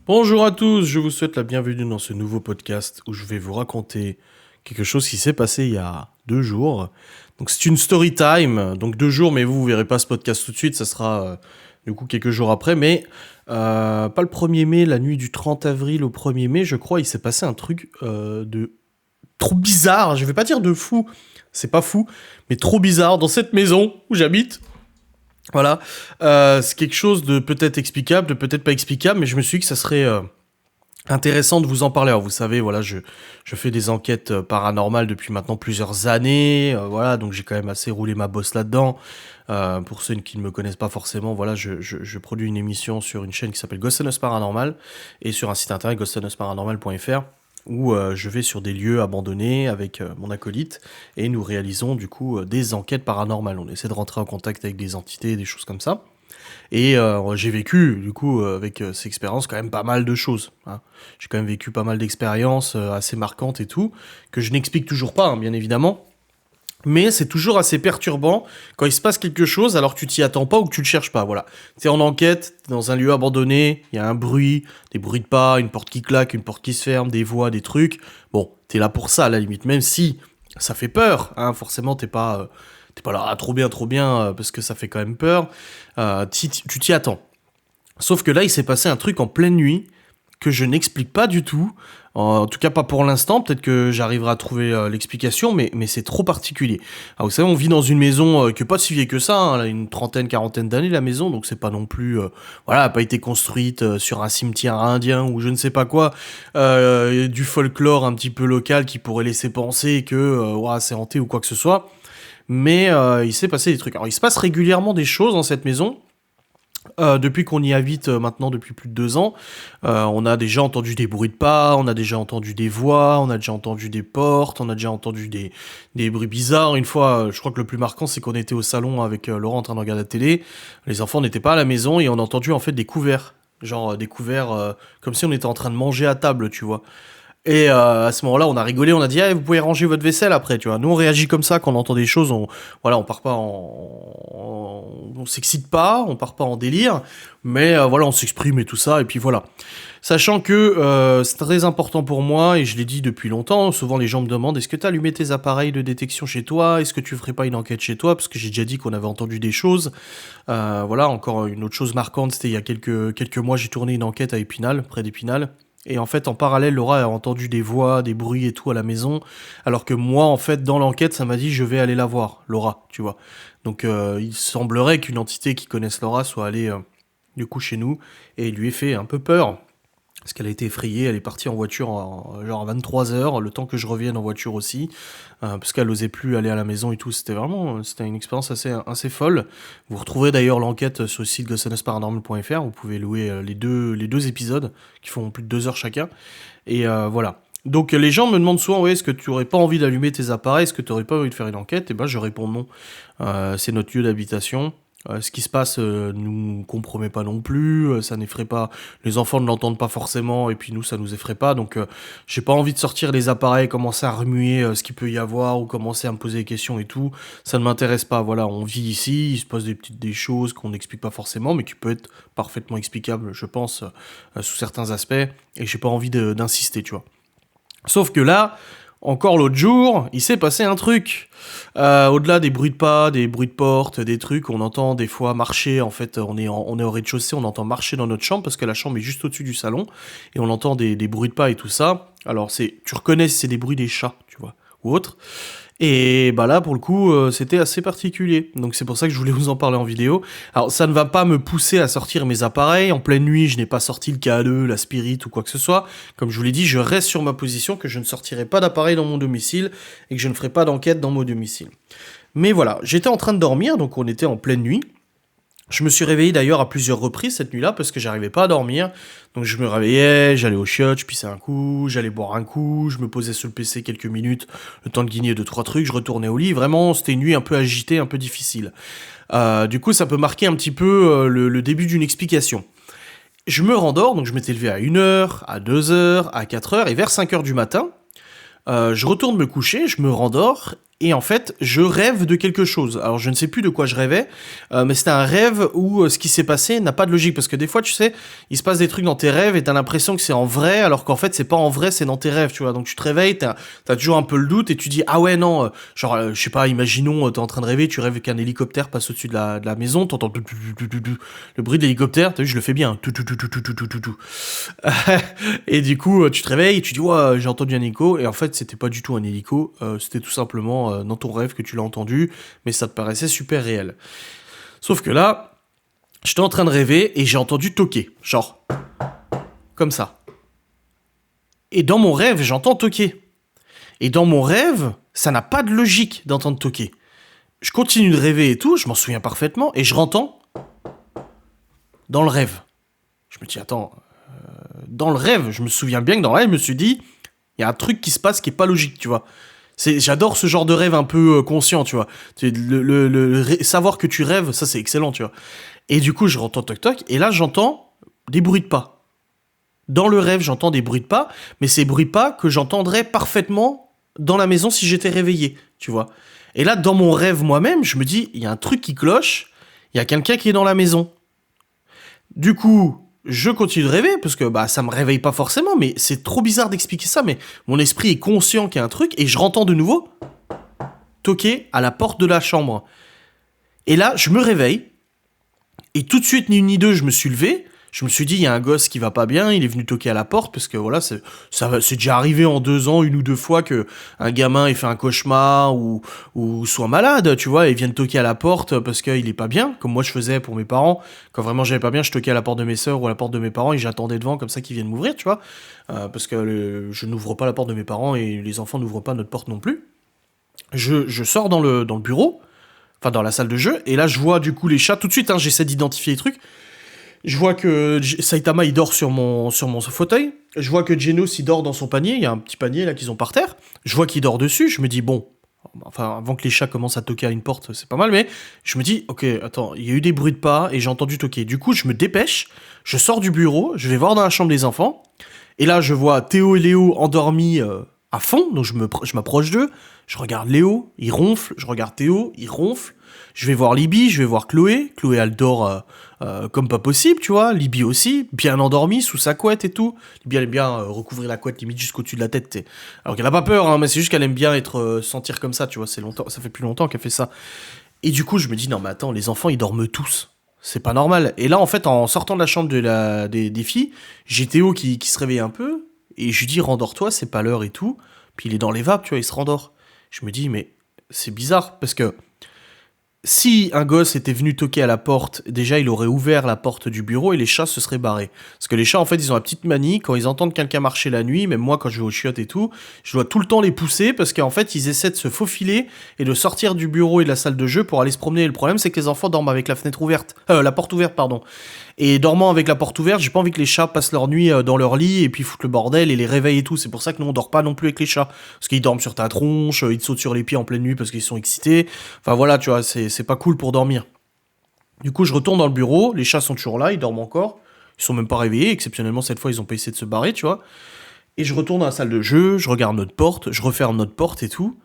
Bonjour à tous, je vous souhaite la bienvenue dans ce nouveau podcast où je vais vous raconter quelque chose qui s'est passé il y a 2 jours. Donc c'est une story time, donc 2 jours, mais vous verrez pas ce podcast tout de suite, ça sera du coup quelques jours après, mais pas le 1er mai, la nuit du 30 avril au 1er mai, je crois, il s'est passé un truc de trop bizarre, je vais pas dire de fou, c'est pas fou, mais trop bizarre dans cette maison où j'habite. Voilà, c'est quelque chose de peut-être explicable, de peut-être pas explicable, mais je me suis dit que ça serait intéressant de vous en parler. Alors, vous savez, voilà, je fais des enquêtes paranormales depuis maintenant plusieurs années, voilà, donc j'ai quand même assez roulé ma bosse là-dedans. Pour ceux qui ne me connaissent pas forcément, voilà, je produis une émission sur une chaîne qui s'appelle Ghost and Us Paranormal et sur un site internet ghostandusparanormal.fr où je vais sur des lieux abandonnés avec mon acolyte et nous réalisons du coup des enquêtes paranormales. On essaie de rentrer en contact avec des entités, des choses comme ça. Et j'ai vécu, du coup, avec ces expériences, quand même pas mal de choses. Hein. J'ai quand même vécu pas mal d'expériences assez marquantes et tout, que je n'explique toujours pas, hein, bien évidemment. Mais c'est toujours assez perturbant quand il se passe quelque chose alors que tu t'y attends pas ou que tu le cherches pas. Voilà. T'es en enquête, t'es dans un lieu abandonné, il y a un bruit, des bruits de pas, une porte qui claque, une porte qui se ferme, des voix, des trucs. Bon, t'es là pour ça à la limite, même si ça fait peur. Hein, forcément, t'es pas là trop bien, parce que ça fait quand même peur. Tu t'y attends. Sauf que là, il s'est passé un truc en pleine nuit que je n'explique pas du tout. En tout cas, pas pour l'instant. Peut-être que j'arriverai à trouver l'explication, mais c'est trop particulier. Alors, vous savez, on vit dans une maison qui n'est pas si vieille que ça. Hein, elle a une trentaine, quarantaine d'années, la maison. Donc, c'est pas non plus... voilà, elle n'a pas été construite sur un cimetière indien ou je ne sais pas quoi. Du folklore un petit peu local qui pourrait laisser penser que ouah, c'est hanté ou quoi que ce soit. Mais il s'est passé des trucs. Alors, il se passe régulièrement des choses dans cette maison. Depuis qu'on y habite maintenant depuis plus de 2 ans, on a déjà entendu des bruits de pas, on a déjà entendu des voix, on a déjà entendu des portes, on a déjà entendu des bruits bizarres. Une fois, je crois que le plus marquant, c'est qu'on était au salon avec Laurent en train de regarder la télé. Les enfants n'étaient pas à la maison et on a entendu en fait des couverts. Genre des couverts comme si on était en train de manger à table, tu vois. Et à ce moment-là, on a rigolé, on a dit, vous pouvez ranger votre vaisselle après, tu vois. Nous, on réagit comme ça quand on entend des choses, voilà, on part pas on s'excite pas, on part pas en délire, mais voilà, on s'exprime et tout ça, et puis voilà. Sachant que c'est très important pour moi, et je l'ai dit depuis longtemps, souvent les gens me demandent, est-ce que t'as allumé tes appareils de détection chez toi? Est-ce que tu ferais pas une enquête chez toi? Parce que j'ai déjà dit qu'on avait entendu des choses. Voilà, encore une autre chose marquante, c'était il y a quelques mois, j'ai tourné une enquête à Épinal, près d'Épinal. Et en fait, en parallèle, Laura a entendu des voix, des bruits et tout à la maison. Alors que moi, en fait, dans l'enquête, ça m'a dit, je vais aller la voir, Laura, tu vois. Donc, il semblerait qu'une entité qui connaisse Laura soit allée, du coup, chez nous et lui ait fait un peu peur. Parce qu'elle a été effrayée, elle est partie en voiture genre à 23h, le temps que je revienne en voiture aussi, parce qu'elle n'osait plus aller à la maison et tout. C'était une expérience assez folle. Vous retrouverez d'ailleurs l'enquête sur le site ghostandusparanormal.fr, vous pouvez louer les deux épisodes, qui font plus de 2 heures chacun, et voilà. Donc les gens me demandent souvent, ouais, est-ce que tu aurais pas envie d'allumer tes appareils, est-ce que tu aurais pas envie de faire une enquête? Et ben je réponds non. C'est notre lieu d'habitation. Ce qui se passe nous compromet pas non plus, ça n'effraie pas, les enfants ne l'entendent pas forcément, et puis nous ça nous effraie pas, donc j'ai pas envie de sortir les appareils, commencer à remuer ce qu'il peut y avoir, ou commencer à me poser des questions et tout, ça ne m'intéresse pas, voilà, on vit ici, il se passe des choses qu'on n'explique pas forcément, mais qui peut être parfaitement explicable, je pense, sous certains aspects, et j'ai pas envie d'insister, tu vois. Sauf que là, encore l'autre jour, il s'est passé un truc. Au-delà des bruits de pas, des bruits de porte, des trucs, on entend des fois marcher. En fait, on est au rez-de-chaussée, on entend marcher dans notre chambre parce que la chambre est juste au-dessus du salon et on entend des bruits de pas et tout ça. Alors tu reconnais si c'est des bruits des chats, tu vois, ou autre. Et bah là, pour le coup, c'était assez particulier. Donc c'est pour ça que je voulais vous en parler en vidéo. Alors ça ne va pas me pousser à sortir mes appareils. En pleine nuit, je n'ai pas sorti le KA2, la Spirit ou quoi que ce soit. Comme je vous l'ai dit, je reste sur ma position que je ne sortirai pas d'appareil dans mon domicile et que je ne ferai pas d'enquête dans mon domicile. Mais voilà, j'étais en train de dormir, donc on était en pleine nuit. Je me suis réveillé d'ailleurs à plusieurs reprises cette nuit-là parce que j'arrivais pas à dormir. Donc je me réveillais, j'allais aux chiottes, je pissais un coup, j'allais boire un coup, je me posais sur le PC quelques minutes, le temps de guigner 2-3 trucs, je retournais au lit. Vraiment, c'était une nuit un peu agitée, un peu difficile. Du coup, ça peut marquer un petit peu le début d'une explication. Je me rendors, donc je m'étais levé à 1h, à 2h, à 4h, et vers 5h du matin, je retourne me coucher, je me rendors, Et en fait, je rêve de quelque chose. Alors, je ne sais plus de quoi je rêvais, mais c'était un rêve où ce qui s'est passé n'a pas de logique. Parce que des fois, tu sais, il se passe des trucs dans tes rêves et t'as l'impression que c'est en vrai, alors qu'en fait, c'est pas en vrai, c'est dans tes rêves, tu vois. Donc, tu te réveilles, t'as toujours un peu le doute et tu dis, ah ouais, non, je sais pas, imaginons, t'es en train de rêver, tu rêves qu'un hélicoptère passe au-dessus de la maison, t'entends le bruit de l'hélicoptère, t'as vu, je le fais bien. Et du coup, tu te réveilles, tu dis, ouais, j'ai entendu un hélico, et en fait, c'était pas du tout un hélico, c'était tout simplement dans ton rêve que tu l'as entendu, mais ça te paraissait super réel. Sauf que là, j'étais en train de rêver, et j'ai entendu toquer, genre, comme ça. Et dans mon rêve, j'entends toquer. Et dans mon rêve, ça n'a pas de logique d'entendre toquer. Je continue de rêver et tout, je m'en souviens parfaitement, et je rentends dans le rêve. Je me dis, attends, dans le rêve, je me souviens bien que dans le rêve, je me suis dit, il y a un truc qui se passe qui est pas logique, tu vois. J'adore ce genre de rêve un peu conscient, tu vois. Savoir que tu rêves, ça c'est excellent, tu vois. Et du coup, je entends toc toc, et là j'entends des bruits de pas. Dans le rêve, j'entends des bruits de pas, mais ces bruits de pas que j'entendrais parfaitement dans la maison si j'étais réveillé, tu vois. Et là, dans mon rêve moi-même, je me dis, il y a un truc qui cloche, il y a quelqu'un qui est dans la maison. Du coup, je continue de rêver, parce que bah ça me réveille pas forcément, mais c'est trop bizarre d'expliquer ça, mais mon esprit est conscient qu'il y a un truc, et je rentends de nouveau toquer à la porte de la chambre. Et là, je me réveille, et tout de suite, ni une ni deux, je me suis levé, je me suis dit, il y a un gosse qui va pas bien, il est venu toquer à la porte, parce que voilà, c'est déjà arrivé en 2 ans, 1 ou 2 fois, que un gamin ait fait un cauchemar, ou soit malade, tu vois, et vienne toquer à la porte parce qu'il est pas bien, comme moi je faisais pour mes parents. Quand vraiment j'allais pas bien, je toquais à la porte de mes sœurs ou à la porte de mes parents, et j'attendais devant comme ça qu'ils viennent m'ouvrir, tu vois, parce que je n'ouvre pas la porte de mes parents, et les enfants n'ouvrent pas notre porte non plus. Je sors dans le bureau, enfin dans la salle de jeu, et là je vois du coup les chats, tout de suite, hein, j'essaie d'identifier les trucs. Je vois que Saitama il dort sur mon fauteuil. Je vois que Genos il dort dans son panier. Il y a un petit panier là qu'ils ont par terre. Je vois qu'il dort dessus. Je me dis bon, enfin avant que les chats commencent à toquer à une porte, c'est pas mal. Mais je me dis ok, attends, il y a eu des bruits de pas et j'ai entendu toquer. Du coup je me dépêche. Je sors du bureau. Je vais voir dans la chambre des enfants. Et là je vois Théo et Léo endormis à fond. Donc je m'approche d'eux. Je regarde Léo, il ronfle. Je regarde Théo, il ronfle. Je vais voir Libby, je vais voir Chloé. Chloé, elle dort comme pas possible, tu vois. Libby aussi, bien endormie, sous sa couette et tout. Libby, elle aime bien recouvrir la couette limite jusqu'au-dessus de la tête. Alors qu'elle a pas peur, hein, mais c'est juste qu'elle aime bien être sentir comme ça, tu vois. Ça fait plus longtemps qu'elle fait ça. Et du coup, je me dis, non mais attends, les enfants, ils dorment tous. C'est pas normal. Et là, en fait, en sortant de la chambre des filles, j'ai Théo qui se réveille un peu. Et je lui dis, rendors-toi, c'est pas l'heure et tout. Puis il est dans les vapes, tu vois, il se rendort. Je me dis, mais c'est bizarre, parce que si un gosse était venu toquer à la porte, déjà il aurait ouvert la porte du bureau et les chats se seraient barrés. Parce que les chats, en fait, ils ont la petite manie, quand ils entendent quelqu'un marcher la nuit, même moi quand je vais aux chiottes et tout, je dois tout le temps les pousser parce qu'en fait ils essaient de se faufiler et de sortir du bureau et de la salle de jeu pour aller se promener. Et le problème c'est que les enfants dorment avec la fenêtre ouverte, la porte ouverte, pardon. Et dormant avec la porte ouverte, j'ai pas envie que les chats passent leur nuit dans leur lit et puis foutent le bordel et les réveillent et tout. C'est pour ça que nous on dort pas non plus avec les chats. Parce qu'ils dorment sur ta tronche, ils te sautent sur les pieds en pleine nuit parce qu'ils sont excités. Enfin voilà, tu vois, c'est pas cool pour dormir. Du coup, je retourne dans le bureau, les chats sont toujours là, ils dorment encore. Ils sont même pas réveillés, exceptionnellement cette fois ils ont pas essayé de se barrer, tu vois. Et je retourne dans la salle de jeu, je regarde notre porte, je referme notre porte et tout.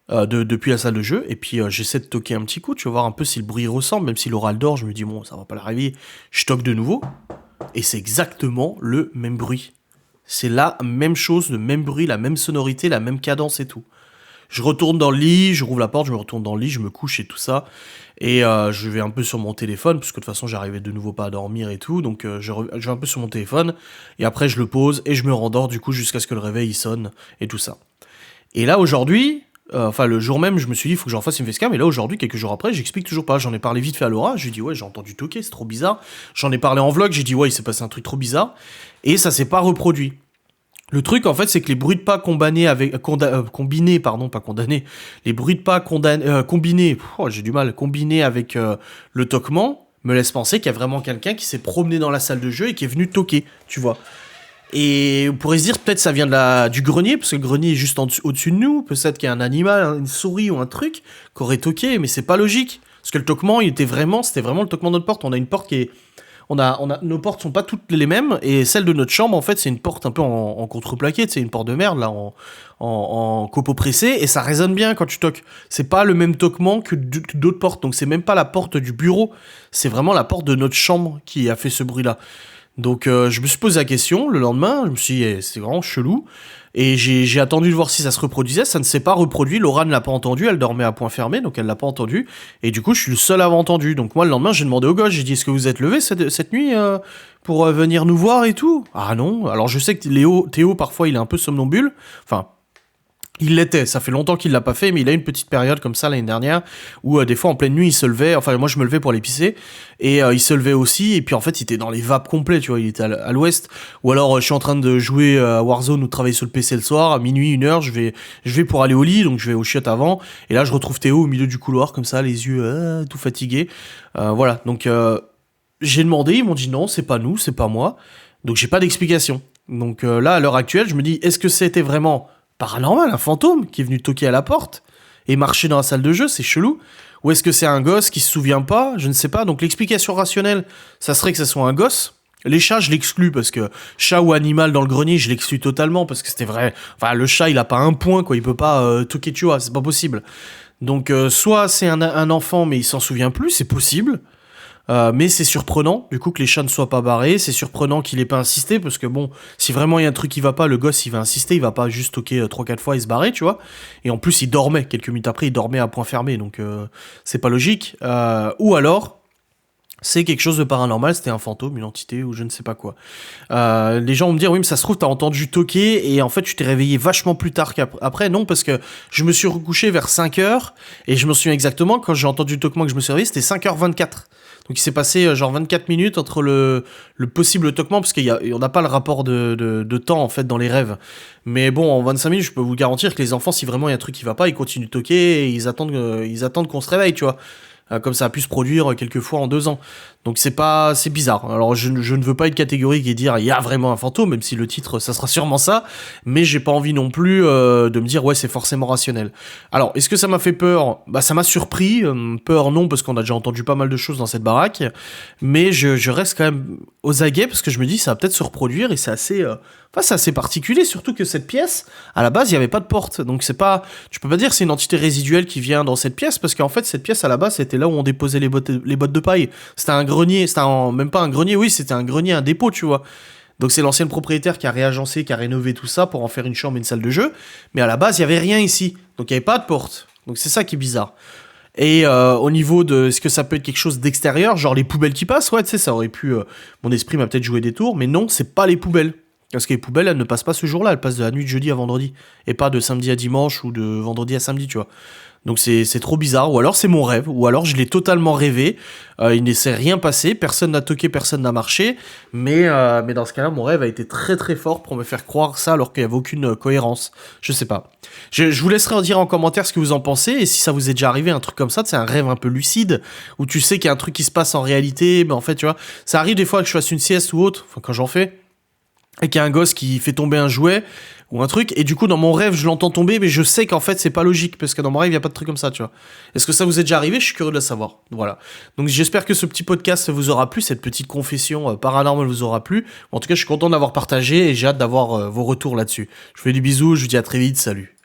Depuis la salle de jeu, et puis j'essaie de toquer un petit coup, tu vas voir un peu si le bruit ressemble, même si Laura elle dort, je me dis bon, ça va pas la réveiller, je toque de nouveau, et c'est exactement le même bruit. C'est la même chose, le même bruit, la même sonorité, la même cadence et tout. Je retourne dans le lit, je rouvre la porte, je me retourne dans le lit, je me couche et tout ça, et je vais un peu sur mon téléphone, parce que de toute façon j'arrivais de nouveau pas à dormir et tout, donc je vais un peu sur mon téléphone, et après je le pose, et je me rendors du coup jusqu'à ce que le réveil il sonne, et tout ça. Et là aujourd'hui, le jour même, je me suis dit, il faut que j'en fasse une facecam. Et là, aujourd'hui, quelques jours après, j'explique toujours pas. J'en ai parlé vite fait à Laura. Je lui ai dit, ouais, j'ai entendu toquer, c'est trop bizarre. J'en ai parlé en vlog. J'ai dit, ouais, il s'est passé un truc trop bizarre. Et ça s'est pas reproduit. Le truc, en fait, c'est que les bruits de pas combinés les bruits de pas combinés, j'ai du mal, combinés avec le toquement, me laissent penser qu'il y a vraiment quelqu'un qui s'est promené dans la salle de jeu et qui est venu toquer, tu vois. Et on pourrait se dire peut-être ça vient du grenier, parce que le grenier est juste au-dessus de nous, peut-être qu'il y a un animal, une souris ou un truc qui aurait toqué, mais c'est pas logique. Parce que le toquement, c'était vraiment le toquement de notre porte. On a une porte nos portes sont pas toutes les mêmes, et celle de notre chambre, en fait, c'est une porte un peu en contreplaqué, c'est une porte de merde, là, en copeaux pressés, et ça résonne bien quand tu toques. C'est pas le même toquement que d'autres portes, donc c'est même pas la porte du bureau, c'est vraiment la porte de notre chambre qui a fait ce bruit-là. Donc je me suis posé la question le lendemain, je me suis dit, c'est vraiment chelou, et j'ai attendu de voir si ça se reproduisait, ça ne s'est pas reproduit, Laura ne l'a pas entendu, elle dormait à point fermé, donc elle l'a pas entendu, et du coup je suis le seul à avoir entendu. Donc moi le lendemain j'ai demandé au gosse, j'ai dit, est-ce que vous êtes levé cette nuit pour venir nous voir et tout? Ah non, alors je sais que Théo parfois il est un peu somnambule, enfin... Il l'était, ça fait longtemps qu'il l'a pas fait, mais il a une petite période comme ça l'année dernière, où des fois en pleine nuit il se levait, enfin moi je me levais pour aller pisser, et il se levait aussi, et puis en fait il était dans les vapes complets, tu vois, il était à l'ouest, ou alors je suis en train de jouer à Warzone ou de travailler sur le PC le soir, à minuit, 1h, je vais pour aller au lit, donc je vais aux chiottes avant, et là je retrouve Théo au milieu du couloir, comme ça, les yeux tout fatigués, voilà, donc j'ai demandé, ils m'ont dit non, c'est pas nous, c'est pas moi, donc j'ai pas d'explication. Donc là, à l'heure actuelle, je me dis, est-ce que c'était vraiment paranormal, un fantôme qui est venu toquer à la porte et marcher dans la salle de jeu, c'est chelou? Ou est-ce que c'est un gosse qui se souvient pas? Je ne sais pas. Donc l'explication rationnelle, ça serait que ce soit un gosse. Les chats, je l'exclus parce que chat ou animal dans le grenier, je l'exclus totalement parce que c'était vrai. Enfin, le chat, il a pas un point, quoi. Il peut pas toquer, tu vois, c'est pas possible. Donc soit c'est un enfant mais il s'en souvient plus, c'est possible. Mais c'est surprenant, du coup, que les chats ne soient pas barrés. C'est surprenant qu'il ait pas insisté, parce que bon, si vraiment il y a un truc qui va pas, le gosse, il va insister, il va pas juste toquer 3-4 fois et se barrer, tu vois. Et en plus, il dormait, quelques minutes après, il dormait à point fermé, donc c'est pas logique. Ou alors, c'est quelque chose de paranormal, c'était un fantôme, une entité, ou je ne sais pas quoi. Les gens vont me dire, oui, mais ça se trouve, t'as entendu toquer, et en fait, tu t'es réveillé vachement plus tard qu'après. Non, parce que je me suis recouché vers 5h, et je me souviens exactement, quand j'ai entendu le toquement que je me suis réveillé, c'était 5h24. Donc il s'est passé genre 24 minutes entre le possible toquement, parce qu'on n'a pas le rapport de temps en fait dans les rêves. Mais bon, en 25 minutes, je peux vous garantir que les enfants, si vraiment il y a un truc qui va pas, ils continuent de toquer et ils attendent qu'on se réveille, tu vois. Comme ça a pu se produire quelques fois en 2 ans. Donc c'est bizarre. Alors je ne veux pas être catégorique et dire il y a vraiment un fantôme, même si le titre ça sera sûrement ça, mais j'ai pas envie non plus de me dire ouais c'est forcément rationnel. Alors est-ce que ça m'a fait peur? Bah ça m'a surpris, peur non parce qu'on a déjà entendu pas mal de choses dans cette baraque, mais je reste quand même aux aguets parce que je me dis ça va peut-être se reproduire et c'est assez particulier, surtout que cette pièce, à la base, il n'y avait pas de porte. Donc tu peux pas dire que c'est une entité résiduelle qui vient dans cette pièce, parce qu'en fait, cette pièce, à la base, c'était là où on déposait les bottes de paille. C'était un grenier, même pas un grenier, oui, c'était un grenier, un dépôt, tu vois. Donc c'est l'ancienne propriétaire qui a réagencé, qui a rénové tout ça pour en faire une chambre et une salle de jeu. Mais à la base, il y avait rien ici. Donc il n'y avait pas de porte. Donc c'est ça qui est bizarre. Et au niveau de, est-ce que ça peut être quelque chose d'extérieur, genre les poubelles qui passent? Ouais, tu sais, ça aurait pu, mon esprit m'a peut-être joué des tours, mais non, c'est pas les poubelles. Parce que les poubelles, elles ne passent pas ce jour-là, elles passent de la nuit de jeudi à vendredi, et pas de samedi à dimanche ou de vendredi à samedi, tu vois. Donc c'est trop bizarre, ou alors c'est mon rêve, ou alors je l'ai totalement rêvé, il ne s'est rien passé, personne n'a toqué, personne n'a marché, mais dans ce cas-là, mon rêve a été très très fort pour me faire croire ça alors qu'il n'y avait aucune cohérence. Je sais pas. Je vous laisserai en dire en commentaire ce que vous en pensez, et si ça vous est déjà arrivé un truc comme ça, c'est un rêve un peu lucide, où tu sais qu'il y a un truc qui se passe en réalité, mais en fait, tu vois, ça arrive des fois que je fasse une sieste ou autre, enfin quand j'en fais, et qu'il y a un gosse qui fait tomber un jouet ou un truc, et du coup dans mon rêve je l'entends tomber, mais je sais qu'en fait c'est pas logique, parce que dans mon rêve il y a pas de truc comme ça, tu vois. Est-ce que ça vous est déjà arrivé? Je suis curieux de le savoir. Voilà. Donc j'espère que ce petit podcast vous aura plu, cette petite confession paranormale vous aura plu. En tout cas je suis content d'avoir partagé, et j'ai hâte d'avoir vos retours là-dessus. Je vous fais des bisous, je vous dis à très vite, salut.